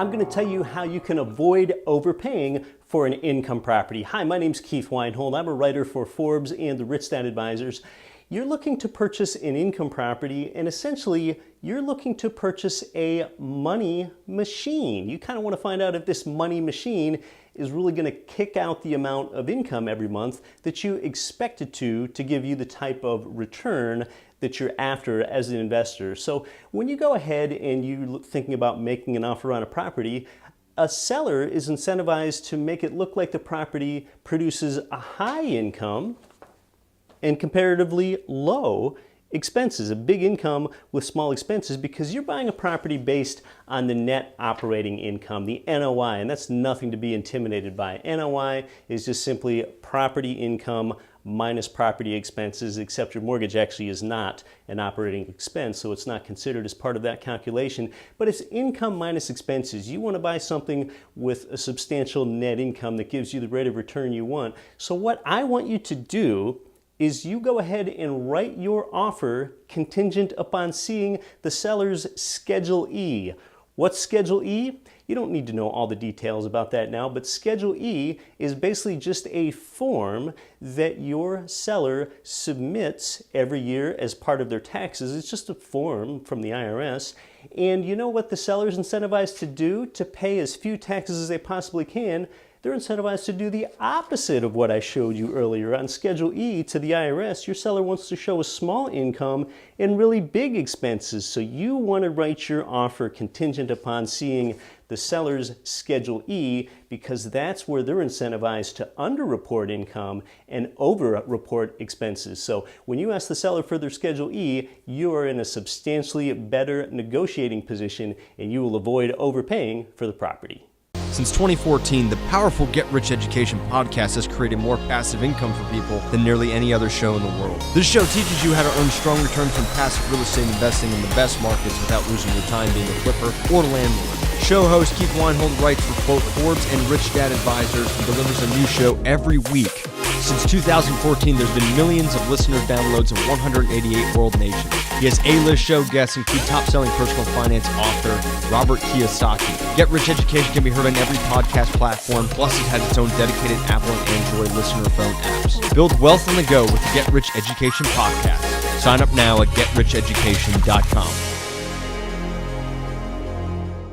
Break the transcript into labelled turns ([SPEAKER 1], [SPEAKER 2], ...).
[SPEAKER 1] I'm going to tell you how you can avoid overpaying for an income property. Hi, my name's Keith Weinhold. I'm a writer for Forbes and the Rich Dad Advisors. You're looking to purchase an income property, and essentially you're looking to purchase a money machine. You kind of want to find out if this money machine is really going to kick out the amount of income every month that you expect it to give you the type of return that you're after as an investor. So when you go ahead and you're thinking about making an offer on a property, a seller is incentivized to make it look like the property produces a high income and comparatively low expenses, a big income with small expenses, because you're buying a property based on the net operating income, the NOI, and that's nothing to be intimidated by. NOI is just simply property income minus property expenses, except your mortgage actually is not an operating expense, so it's not considered as part of that calculation, but it's income minus expenses. You want to buy something with a substantial net income that gives you the rate of return you want. So what I want you to do is you go ahead and write your offer contingent upon seeing the seller's Schedule E. What's Schedule E? You don't need to know all the details about that now, but Schedule E is basically just a form that your seller submits every year as part of their taxes. It's just a form from the IRS. And you know what the seller's incentivized to do to pay as few taxes as they possibly can? They're incentivized to do the opposite of what I showed you earlier. On Schedule E to the IRS, your seller wants to show a small income and really big expenses. So you want to write your offer contingent upon seeing the seller's Schedule E, because that's where they're incentivized to underreport income and overreport expenses. So when you ask the seller for their Schedule E, you are in a substantially better negotiating position and you will avoid overpaying for the property.
[SPEAKER 2] Since 2014, the powerful Get Rich Education podcast has created more passive income for people than nearly any other show in the world. This show teaches you how to earn strong returns from passive real estate investing in the best markets without losing your time being a flipper or landlord. Show host Keith Weinhold writes for both Forbes and Rich Dad Advisors and delivers a new show every week. Since 2014, there's been millions of listener downloads in 188 world nations. He has A-list show guests, include top-selling personal finance author Robert Kiyosaki. Get Rich Education can be heard on every podcast platform, plus it has its own dedicated Apple and Android listener phone apps. Build wealth on the go with the Get Rich Education podcast. Sign up now at GetRichEducation.com.